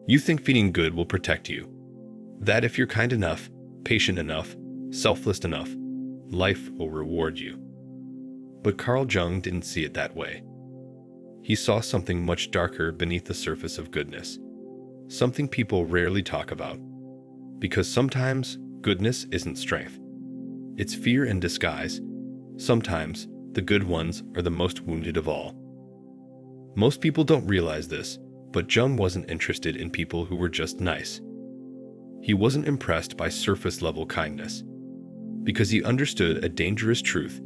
You think feeling good will protect you. That if you're kind enough, patient enough, selfless enough, life will reward you. But Carl Jung didn't see it that way. He saw something much darker beneath the surface of goodness. Something people rarely talk about. Because sometimes goodness isn't strength. It's fear in disguise. Sometimes the good ones are the most wounded of all. Most people don't realize this, but Jung wasn't interested in people who were just nice. He wasn't impressed by surface-level kindness, because he understood a dangerous truth,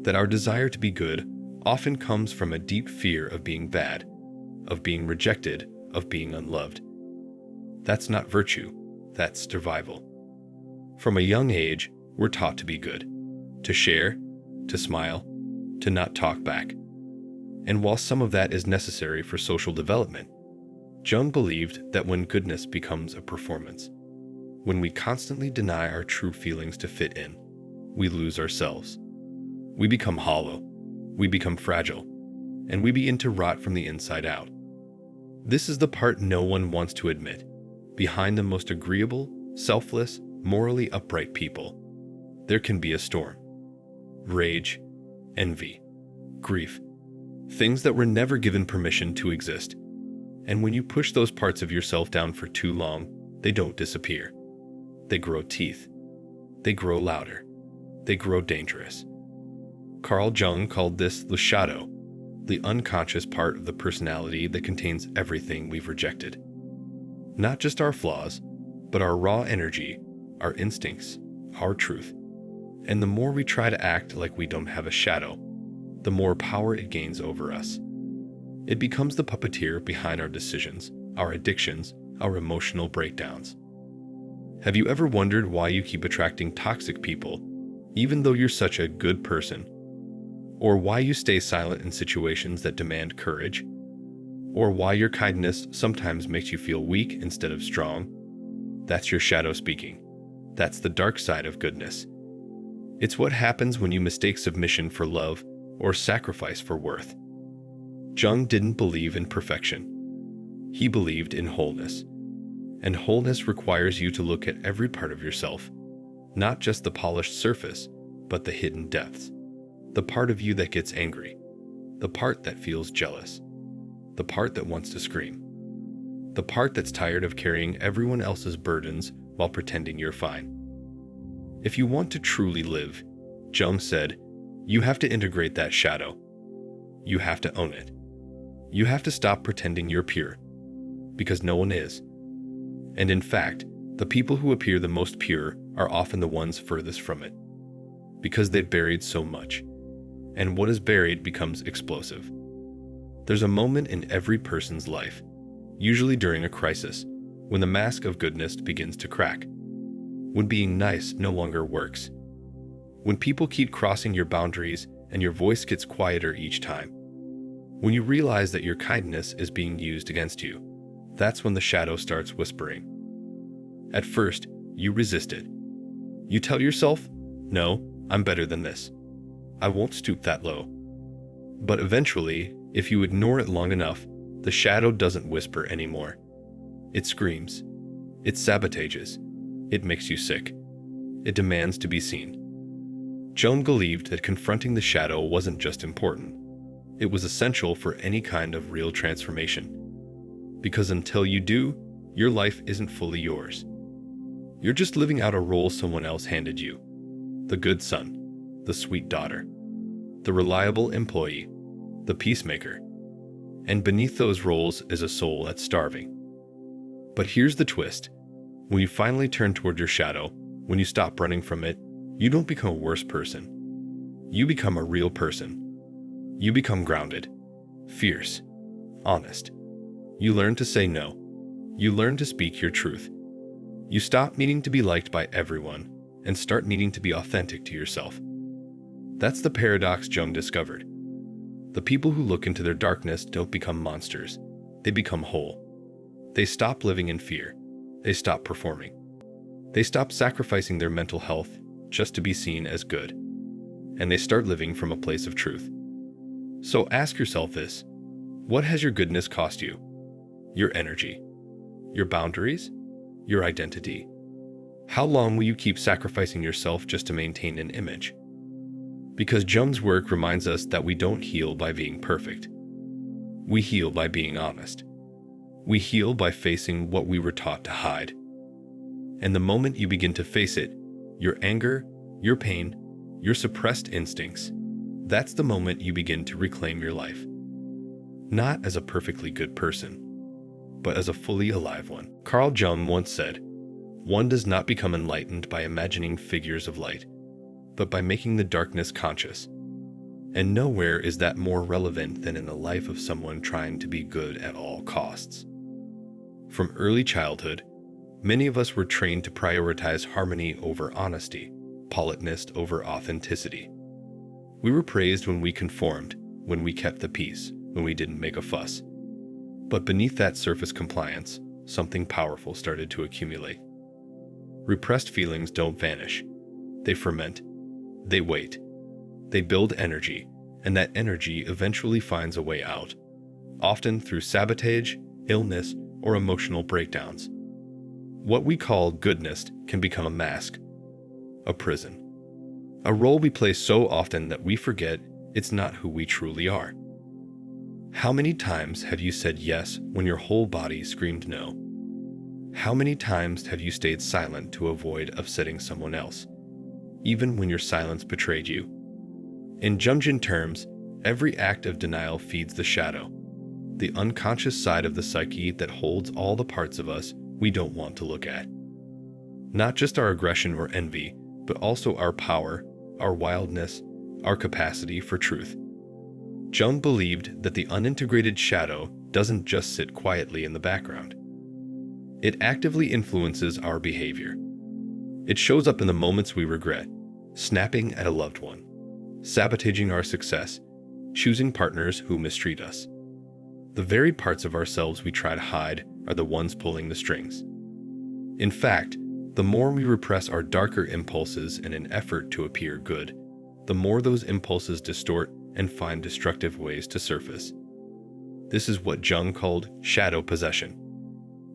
that our desire to be good often comes from a deep fear of being bad, of being rejected, of being unloved. That's not virtue, that's survival. From a young age, we're taught to be good, to share, to smile, to not talk back. And while some of that is necessary for social development, Jung believed that when goodness becomes a performance, when we constantly deny our true feelings to fit in, we lose ourselves. We become hollow, we become fragile, and we begin to rot from the inside out. This is the part no one wants to admit. Behind the most agreeable, selfless, morally upright people, there can be a storm. Rage, envy, grief, things that were never given permission to exist. And when you push those parts of yourself down for too long, they don't disappear. They grow teeth. They grow louder. They grow dangerous. Carl Jung called this the shadow, the unconscious part of the personality that contains everything we've rejected. Not just our flaws, but our raw energy, our instincts, our truth. And the more we try to act like we don't have a shadow, the more power it gains over us. It becomes the puppeteer behind our decisions, our addictions, our emotional breakdowns. Have you ever wondered why you keep attracting toxic people, even though you're such a good person? Or why you stay silent in situations that demand courage? Or why your kindness sometimes makes you feel weak instead of strong? That's your shadow speaking. That's the dark side of goodness. It's what happens when you mistake submission for love or sacrifice for worth. Jung didn't believe in perfection. He believed in wholeness. And wholeness requires you to look at every part of yourself, not just the polished surface, but the hidden depths. The part of you that gets angry, the part that feels jealous, the part that wants to scream, the part that's tired of carrying everyone else's burdens while pretending you're fine. If you want to truly live, Jung said, you have to integrate that shadow. You have to own it. You have to stop pretending you're pure, because no one is. And in fact, the people who appear the most pure are often the ones furthest from it, because they've buried so much, and what is buried becomes explosive. There's a moment in every person's life, usually during a crisis, when the mask of goodness begins to crack, when being nice no longer works, when people keep crossing your boundaries and your voice gets quieter each time, when you realize that your kindness is being used against you. That's when the shadow starts whispering. At first, you resist it. You tell yourself, no, I'm better than this. I won't stoop that low. But eventually, if you ignore it long enough, the shadow doesn't whisper anymore. It screams. It sabotages. It makes you sick. It demands to be seen. Jung believed that confronting the shadow wasn't just important. It was essential for any kind of real transformation. Because until you do, your life isn't fully yours. You're just living out a role someone else handed you. The good son, the sweet daughter, the reliable employee, the peacemaker. And beneath those roles is a soul that's starving. But here's the twist. When you finally turn toward your shadow, when you stop running from it, you don't become a worse person. You become a real person. You become grounded, fierce, honest. You learn to say no. You learn to speak your truth. You stop needing to be liked by everyone and start needing to be authentic to yourself. That's the paradox Jung discovered. The people who look into their darkness don't become monsters. They become whole. They stop living in fear. They stop performing. They stop sacrificing their mental health just to be seen as good. And they start living from a place of truth. So ask yourself this. What has your goodness cost you? Your energy, your boundaries, your identity? How long will you keep sacrificing yourself just to maintain an image? Because Jung's work reminds us that we don't heal by being perfect. We heal by being honest. We heal by facing what we were taught to hide. And the moment you begin to face it, your anger, your pain, your suppressed instincts, that's the moment you begin to reclaim your life. Not as a perfectly good person, but as a fully alive one. Carl Jung once said, "One does not become enlightened by imagining figures of light, but by making the darkness conscious." And nowhere is that more relevant than in the life of someone trying to be good at all costs. From early childhood, many of us were trained to prioritize harmony over honesty, politeness over authenticity. We were praised when we conformed, when we kept the peace, when we didn't make a fuss. But beneath that surface compliance, something powerful started to accumulate. Repressed feelings don't vanish. They ferment. They wait. They build energy, and that energy eventually finds a way out, often through sabotage, illness, or emotional breakdowns. What we call goodness can become a mask, a prison, a role we play so often that we forget it's not who we truly are. How many times have you said yes when your whole body screamed no? How many times have you stayed silent to avoid upsetting someone else, even when your silence betrayed you? In Jungian terms, every act of denial feeds the shadow, the unconscious side of the psyche that holds all the parts of us we don't want to look at. Not just our aggression or envy, but also our power, our wildness, our capacity for truth. Jung believed that the unintegrated shadow doesn't just sit quietly in the background. It actively influences our behavior. It shows up in the moments we regret, snapping at a loved one, sabotaging our success, choosing partners who mistreat us. The very parts of ourselves we try to hide are the ones pulling the strings. In fact, the more we repress our darker impulses in an effort to appear good, the more those impulses distort and find destructive ways to surface. This is what Jung called shadow possession.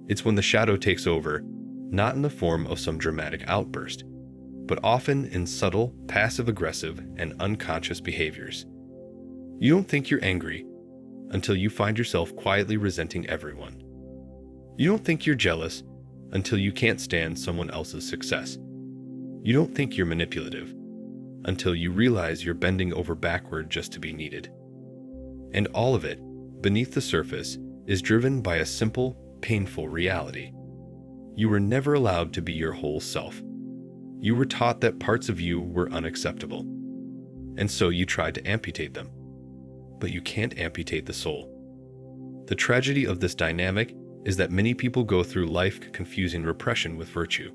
It's when the shadow takes over, not in the form of some dramatic outburst, but often in subtle, passive-aggressive, and unconscious behaviors. You don't think you're angry until you find yourself quietly resenting everyone. You don't think you're jealous until you can't stand someone else's success. You don't think you're manipulative until you realize you're bending over backward just to be needed. And all of it, beneath the surface, is driven by a simple, painful reality. You were never allowed to be your whole self. You were taught that parts of you were unacceptable, and so you tried to amputate them. But you can't amputate the soul. The tragedy of this dynamic is that many people go through life confusing repression with virtue.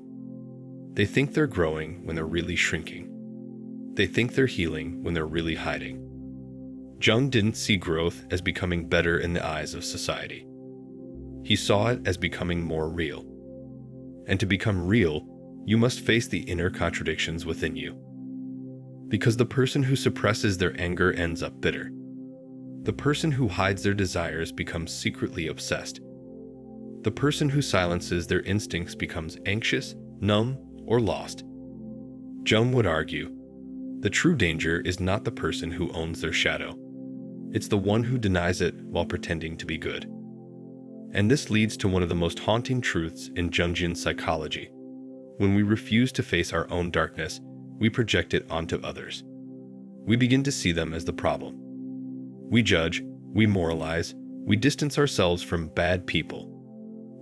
They think they're growing when they're really shrinking. They think they're healing when they're really hiding. Jung didn't see growth as becoming better in the eyes of society. He saw it as becoming more real. And to become real, you must face the inner contradictions within you. Because the person who suppresses their anger ends up bitter. The person who hides their desires becomes secretly obsessed. The person who silences their instincts becomes anxious, numb, or lost. Jung would argue, the true danger is not the person who owns their shadow. It's the one who denies it while pretending to be good. And this leads to one of the most haunting truths in Jungian psychology. When we refuse to face our own darkness, we project it onto others. We begin to see them as the problem. We judge, we moralize, we distance ourselves from bad people,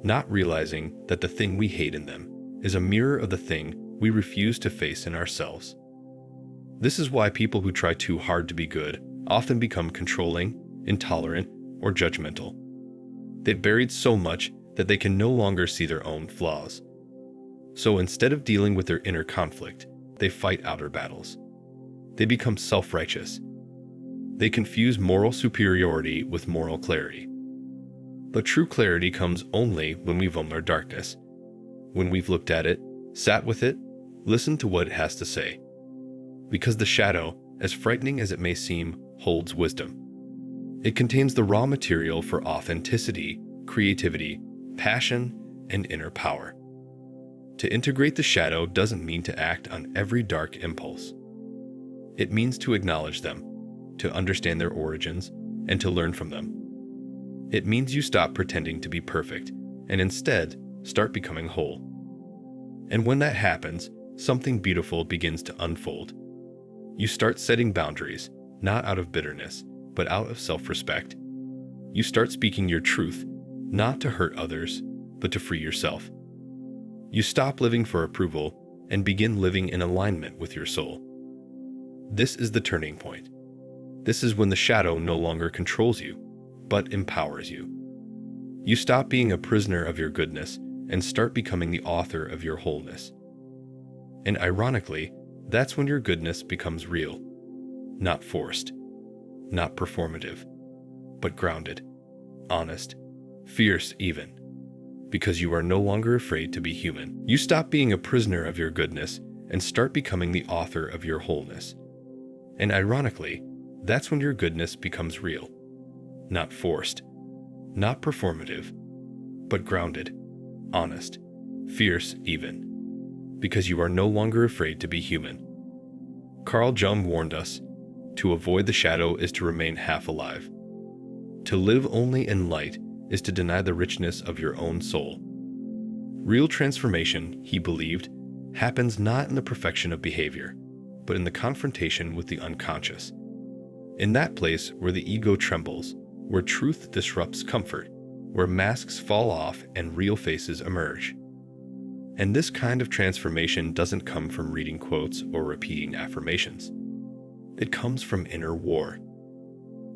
not realizing that the thing we hate in them is a mirror of the thing we refuse to face in ourselves. This is why people who try too hard to be good often become controlling, intolerant, or judgmental. They've buried so much that they can no longer see their own flaws. So instead of dealing with their inner conflict, they fight outer battles. They become self-righteous. They confuse moral superiority with moral clarity. But true clarity comes only when we've owned our darkness, when we've looked at it, sat with it, listened to what it has to say. Because the shadow, as frightening as it may seem, holds wisdom. It contains the raw material for authenticity, creativity, passion, and inner power. To integrate the shadow doesn't mean to act on every dark impulse. It means to acknowledge them, to understand their origins, and to learn from them. It means you stop pretending to be perfect, and instead start becoming whole. And when that happens, something beautiful begins to unfold. You start setting boundaries, not out of bitterness, but out of self-respect. You start speaking your truth, not to hurt others, but to free yourself. You stop living for approval and begin living in alignment with your soul. This is the turning point. This is when the shadow no longer controls you, but empowers you. You stop being a prisoner of your goodness and start becoming the author of your wholeness. And ironically, that's when your goodness becomes real, not forced, not performative, but grounded, honest, fierce even, because you are no longer afraid to be human. You stop being a prisoner of your goodness and start becoming the author of your wholeness. And ironically, that's when your goodness becomes real, not forced, not performative, but grounded, honest, fierce even, because you are no longer afraid to be human. Carl Jung warned us, to avoid the shadow is to remain half alive. To live only in light is to deny the richness of your own soul. Real transformation, he believed, happens not in the perfection of behavior, but in the confrontation with the unconscious. In that place where the ego trembles, where truth disrupts comfort, where masks fall off and real faces emerge. And this kind of transformation doesn't come from reading quotes or repeating affirmations. It comes from inner war,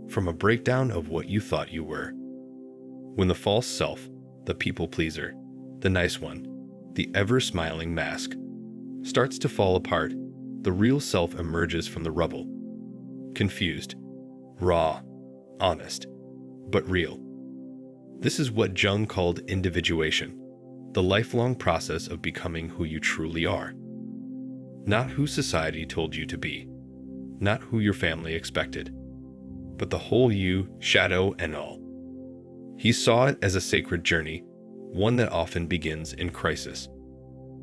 from a breakdown of what you thought you were. When the false self, the people pleaser, the nice one, the ever-smiling mask, starts to fall apart, the real self emerges from the rubble. Confused, raw, honest, but real. This is what Jung called individuation, the lifelong process of becoming who you truly are. Not who society told you to be, not who your family expected, but the whole you, shadow and all. He saw it as a sacred journey, one that often begins in crisis.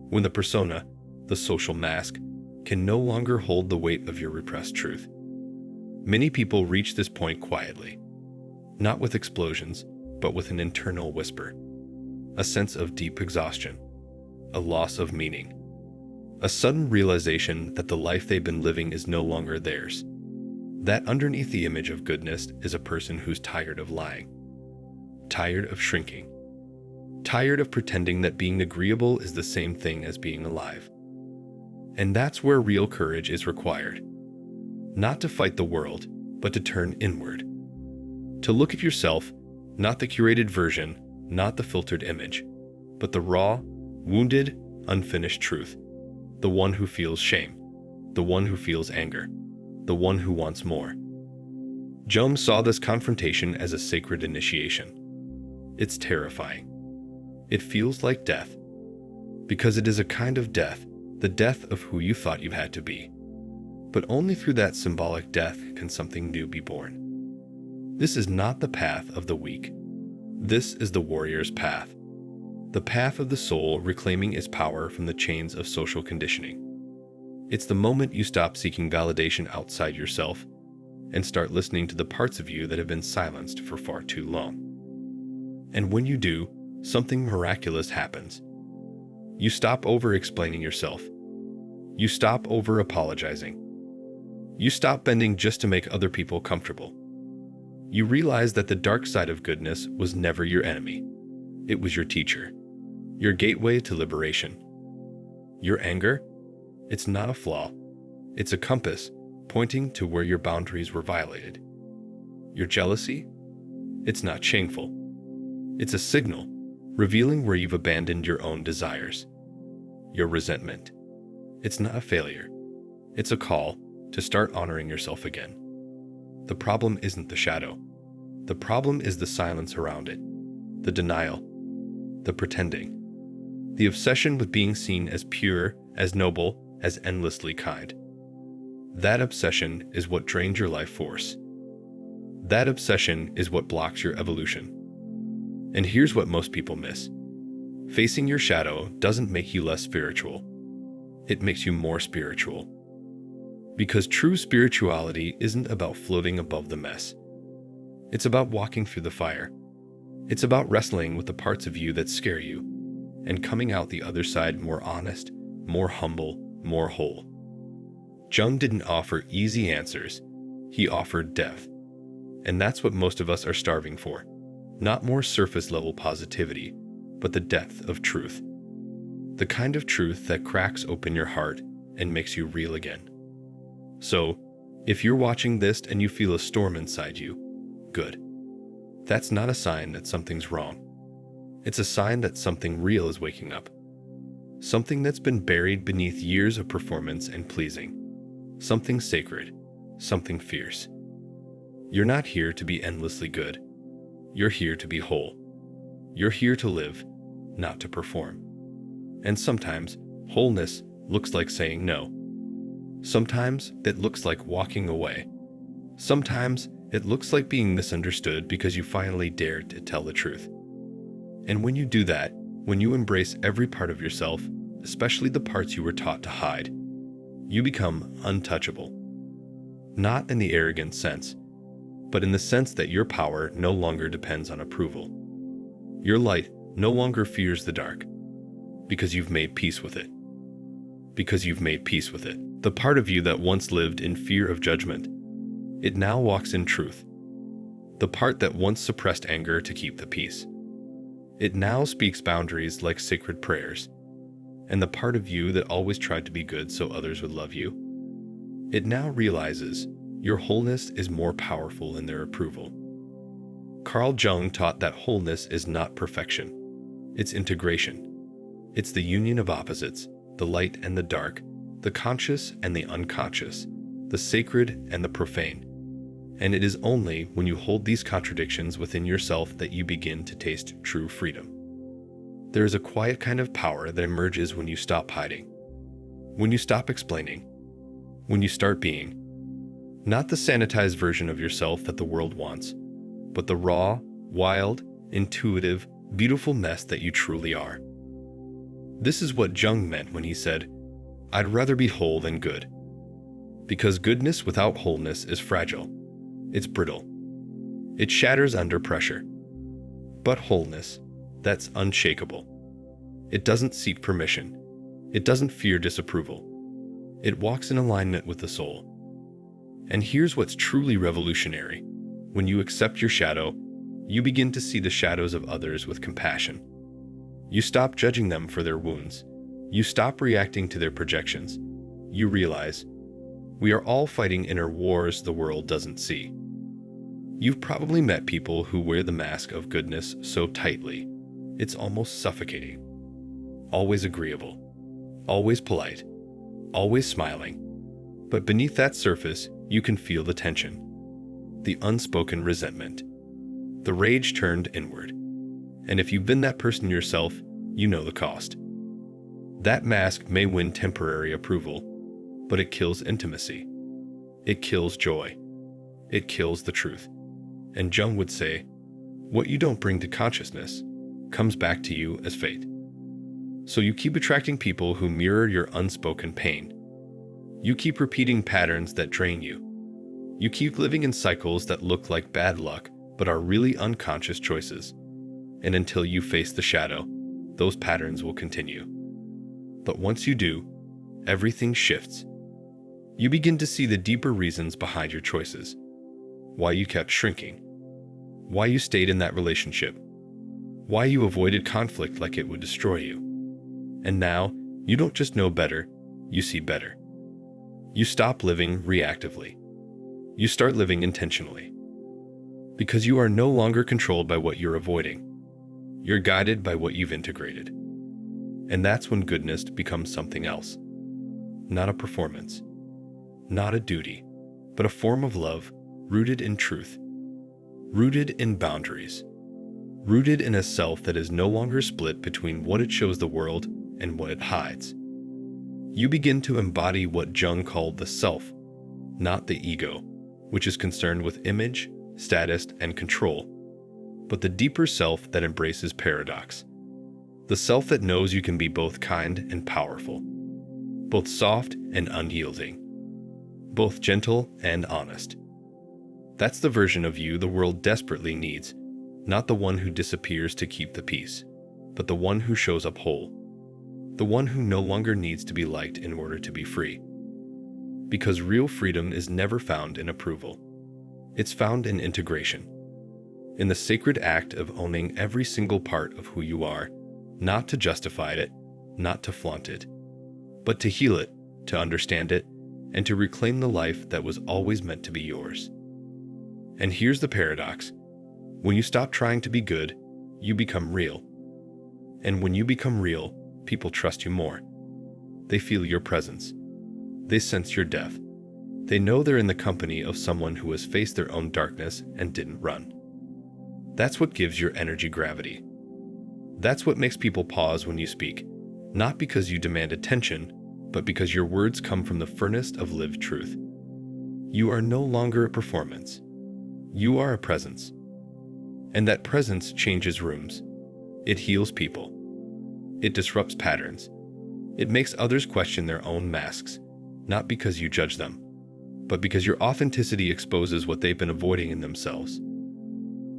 When the persona, the social mask, can no longer hold the weight of your repressed truth. Many people reach this point quietly, not with explosions, but with an internal whisper, a sense of deep exhaustion, a loss of meaning, a sudden realization that the life they've been living is no longer theirs. That underneath the image of goodness is a person who's tired of lying, tired of shrinking, tired of pretending that being agreeable is the same thing as being alive. And that's where real courage is required. Not to fight the world, but to turn inward. To look at yourself, not the curated version, not the filtered image, but the raw, wounded, unfinished truth. The one who feels shame, the one who feels anger, the one who wants more. Jung saw this confrontation as a sacred initiation. It's terrifying. It feels like death, because it is a kind of death, the death of who you thought you had to be. But only through that symbolic death can something new be born. This is not the path of the weak. This is the warrior's path. The path of the soul reclaiming its power from the chains of social conditioning. It's the moment you stop seeking validation outside yourself and start listening to the parts of you that have been silenced for far too long. And when you do, something miraculous happens. You stop over-explaining yourself. You stop over-apologizing. You stop bending just to make other people comfortable. You realize that the dark side of goodness was never your enemy. It was your teacher, your gateway to liberation. Your anger? It's not a flaw. It's a compass pointing to where your boundaries were violated. Your jealousy? It's not shameful. It's a signal revealing where you've abandoned your own desires. Your resentment? It's not a failure. It's a call to start honoring yourself again. The problem isn't the shadow. The problem is the silence around it, the denial, the pretending, the obsession with being seen as pure, as noble, as endlessly kind. That obsession is what drains your life force. That obsession is what blocks your evolution. And here's what most people miss. Facing your shadow doesn't make you less spiritual. It makes you more spiritual. Because true spirituality isn't about floating above the mess. It's about walking through the fire. It's about wrestling with the parts of you that scare you and coming out the other side more honest, more humble, more whole. Jung didn't offer easy answers. He offered depth. And that's what most of us are starving for. Not more surface-level positivity, but the depth of truth. The kind of truth that cracks open your heart and makes you real again. So, if you're watching this and you feel a storm inside you, good. That's not a sign that something's wrong. It's a sign that something real is waking up. Something that's been buried beneath years of performance and pleasing. Something sacred, something fierce. You're not here to be endlessly good. You're here to be whole. You're here to live, not to perform. And sometimes, wholeness looks like saying no. Sometimes it looks like walking away. Sometimes it looks like being misunderstood because you finally dared to tell the truth. And when you do that, when you embrace every part of yourself, especially the parts you were taught to hide, you become untouchable. Not in the arrogant sense, but in the sense that your power no longer depends on approval. Your light no longer fears the dark, because you've made peace with it. Because you've made peace with it. The part of you that once lived in fear of judgment, it now walks in truth. The part that once suppressed anger to keep the peace, it now speaks boundaries like sacred prayers. And the part of you that always tried to be good so others would love you, it now realizes your wholeness is more powerful than their approval. Carl Jung taught that wholeness is not perfection. It's integration. It's the union of opposites, the light and the dark, the conscious and the unconscious, the sacred and the profane. And it is only when you hold these contradictions within yourself that you begin to taste true freedom. There is a quiet kind of power that emerges when you stop hiding, when you stop explaining, when you start being. Not the sanitized version of yourself that the world wants, but the raw, wild, intuitive, beautiful mess that you truly are. This is what Jung meant when he said, "I'd rather be whole than good." Because goodness without wholeness is fragile. It's brittle. It shatters under pressure. But wholeness, that's unshakable. It doesn't seek permission. It doesn't fear disapproval. It walks in alignment with the soul. And here's what's truly revolutionary. When you accept your shadow, you begin to see the shadows of others with compassion. You stop judging them for their wounds. You stop reacting to their projections. You realize, we are all fighting inner wars the world doesn't see. You've probably met people who wear the mask of goodness so tightly, it's almost suffocating. Always agreeable, always polite, always smiling. But beneath that surface, you can feel the tension, the unspoken resentment, the rage turned inward. And if you've been that person yourself, you know the cost. That mask may win temporary approval, but it kills intimacy. It kills joy. It kills the truth. And Jung would say, what you don't bring to consciousness comes back to you as fate. So you keep attracting people who mirror your unspoken pain. You keep repeating patterns that drain you. You keep living in cycles that look like bad luck, but are really unconscious choices. And until you face the shadow, those patterns will continue. But once you do, everything shifts. You begin to see the deeper reasons behind your choices. Why you kept shrinking. Why you stayed in that relationship. Why you avoided conflict like it would destroy you. And now, you don't just know better, you see better. You stop living reactively. You start living intentionally. Because you are no longer controlled by what you're avoiding. You're guided by what you've integrated. And that's when goodness becomes something else. Not a performance. Not a duty, but a form of love rooted in truth. Rooted in boundaries. Rooted in a self that is no longer split between what it shows the world and what it hides. You begin to embody what Jung called the self, not the ego, which is concerned with image, status, and control, but the deeper self that embraces paradox. The self that knows you can be both kind and powerful, both soft and unyielding, both gentle and honest. That's the version of you the world desperately needs, not the one who disappears to keep the peace, but the one who shows up whole, the one who no longer needs to be liked in order to be free. Because real freedom is never found in approval. It's found in integration, in the sacred act of owning every single part of who you are, not to justify it, not to flaunt it, but to heal it, to understand it, and to reclaim the life that was always meant to be yours. And here's the paradox. When you stop trying to be good, you become real. And when you become real, people trust you more. They feel your presence. They sense your depth. They know they're in the company of someone who has faced their own darkness and didn't run. That's what gives your energy gravity. That's what makes people pause when you speak, not because you demand attention, but because your words come from the furnace of lived truth. You are no longer a performance. You are a presence. And that presence changes rooms. It heals people. It disrupts patterns. It makes others question their own masks, not because you judge them, but because your authenticity exposes what they've been avoiding in themselves.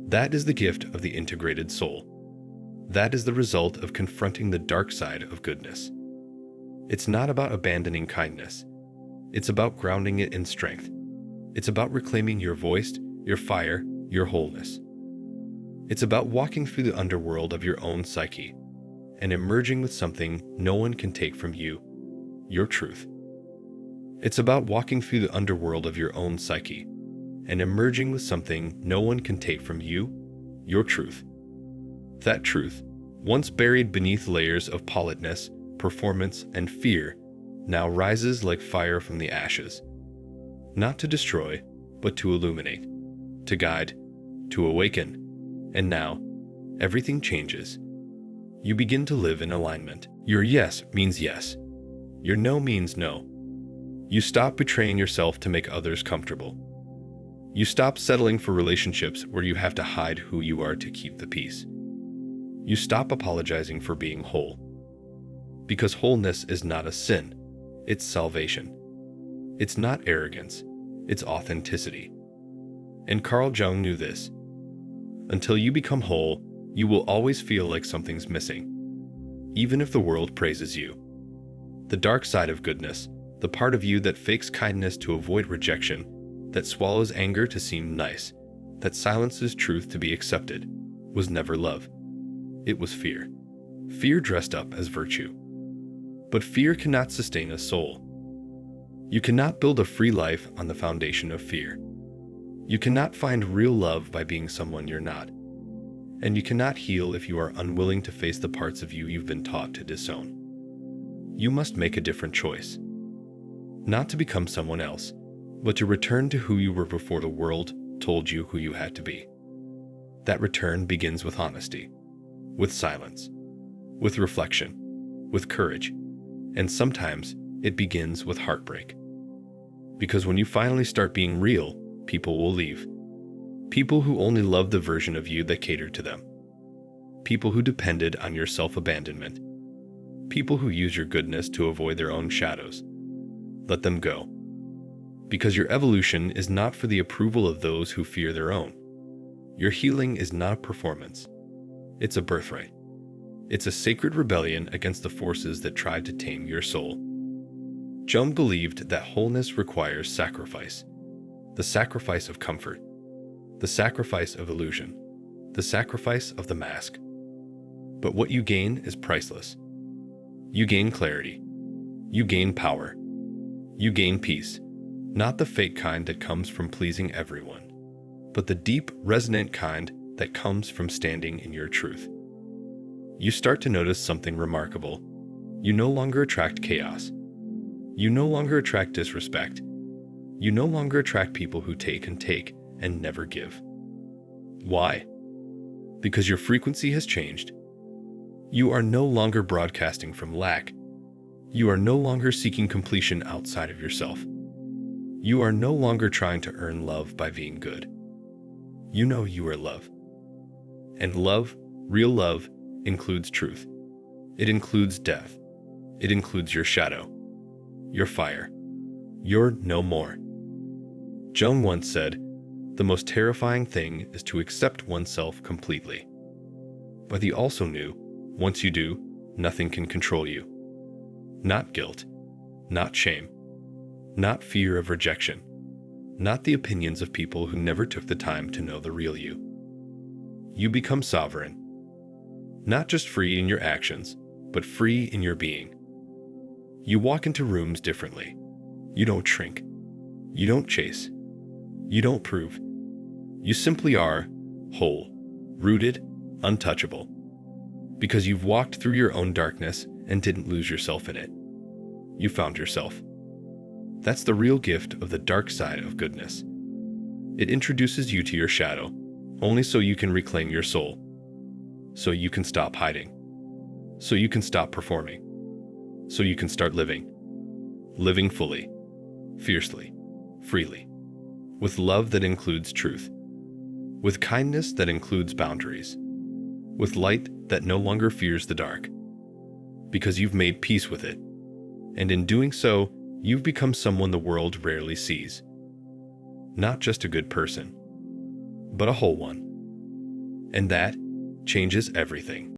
That is the gift of the integrated soul. That is the result of confronting the dark side of goodness. It's not about abandoning kindness. It's about grounding it in strength. It's about reclaiming your voice, your fire, your wholeness. It's about walking through the underworld of your own psyche and emerging with something no one can take from you, your truth. It's about walking through the underworld of your own psyche and emerging with something no one can take from you, your truth. That truth, once buried beneath layers of politeness, performance, and fear, now rises like fire from the ashes. Not to destroy, but to illuminate, to guide, to awaken. And now, everything changes. You begin to live in alignment. Your yes means yes. Your no means no. You stop betraying yourself to make others comfortable. You stop settling for relationships where you have to hide who you are to keep the peace. You stop apologizing for being whole. Because wholeness is not a sin, it's salvation. It's not arrogance, it's authenticity. And Carl Jung knew this. Until you become whole, you will always feel like something's missing, even if the world praises you. The dark side of goodness, the part of you that fakes kindness to avoid rejection, that swallows anger to seem nice, that silences truth to be accepted, was never love. It was fear. Fear dressed up as virtue. But fear cannot sustain a soul. You cannot build a free life on the foundation of fear. You cannot find real love by being someone you're not. And you cannot heal if you are unwilling to face the parts of you you've been taught to disown. You must make a different choice. Not to become someone else, but to return to who you were before the world told you who you had to be. That return begins with honesty, with silence, with reflection, with courage, and sometimes it begins with heartbreak. Because when you finally start being real, people will leave. People who only loved the version of you that catered to them. People who depended on your self-abandonment. People who use your goodness to avoid their own shadows. Let them go. Because your evolution is not for the approval of those who fear their own. Your healing is not a performance. It's a birthright. It's a sacred rebellion against the forces that tried to tame your soul. Jung believed that wholeness requires sacrifice. The sacrifice of comfort. The sacrifice of illusion. The sacrifice of the mask. But what you gain is priceless. You gain clarity. You gain power. You gain peace. Not the fake kind that comes from pleasing everyone, but the deep, resonant kind that comes from standing in your truth. You start to notice something remarkable. You no longer attract chaos. You no longer attract disrespect. You no longer attract people who take and never give. Why? Because your frequency has changed. You are no longer broadcasting from lack. You are no longer seeking completion outside of yourself. You are no longer trying to earn love by being good. You know you are love. And love, real love, includes truth. It includes death. It includes your shadow, your fire. You're no more. Jung once said, "The most terrifying thing is to accept oneself completely." But he also knew, once you do, nothing can control you. Not guilt, not shame, not fear of rejection, not the opinions of people who never took the time to know the real you. You become sovereign, not just free in your actions, but free in your being. You walk into rooms differently. You don't shrink. You don't chase. You don't prove. You simply are whole, rooted, untouchable. Because you've walked through your own darkness and didn't lose yourself in it. You found yourself. That's the real gift of the dark side of goodness. It introduces you to your shadow, only so you can reclaim your soul. So you can stop hiding. So you can stop performing. So you can start living. Living fully, fiercely, freely. With love that includes truth. With kindness that includes boundaries. With light that no longer fears the dark. Because you've made peace with it. And in doing so, you've become someone the world rarely sees. Not just a good person, but a whole one. And that changes everything.